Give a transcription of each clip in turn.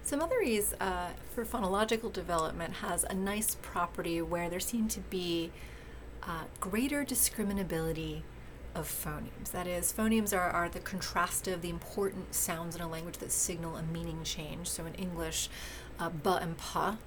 So Motherese, for phonological development, has a nice property where there seem to be greater discriminability of phonemes. That is, phonemes are the contrastive, the important sounds in a language that signal a meaning change. So in English, b and p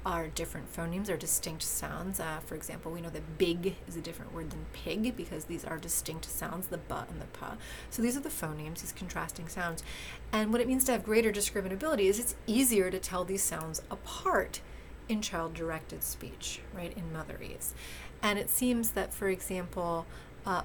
are different phonemes, are distinct sounds. For example, we know that big is a different word than pig because these are distinct sounds, the b and the p. So these are the phonemes, these contrasting sounds. And what it means to have greater discriminability is it's easier to tell these sounds apart in child-directed speech, right, in Motherese. And it seems that, for example,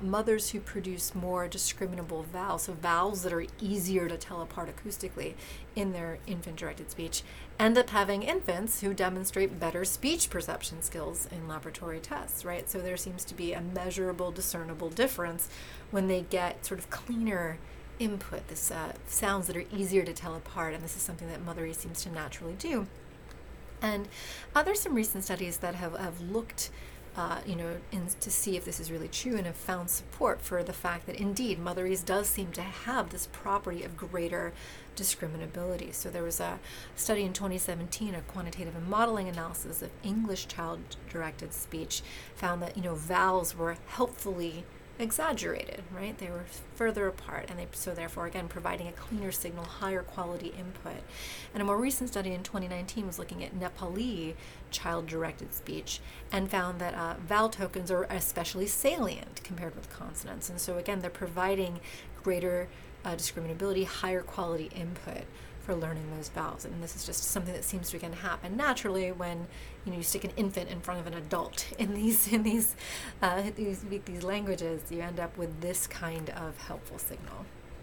mothers who produce more discriminable vowels, so vowels that are easier to tell apart acoustically in their infant-directed speech, end up having infants who demonstrate better speech perception skills in laboratory tests, right? So there seems to be a measurable, discernible difference when they get sort of cleaner input, this sounds that are easier to tell apart, and this is something that Motherese seems to naturally do. And there's some recent studies that have looked to see if this is really true and have found support for the fact that indeed Motherese does seem to have this property of greater discriminability. So there was a study in 2017, a quantitative and modeling analysis of English child-directed speech, found that vowels were helpfully exaggerated, right? They were further apart, and so therefore, again, providing a cleaner signal, higher quality input. And a more recent study in 2019 was looking at Nepali child-directed speech and found that vowel tokens are especially salient compared with consonants. And so again, they're providing greater discriminability, higher quality input for learning those vowels. And this is just something that seems to again happen naturally when you stick an infant in front of an adult in these languages. You end up with this kind of helpful signal.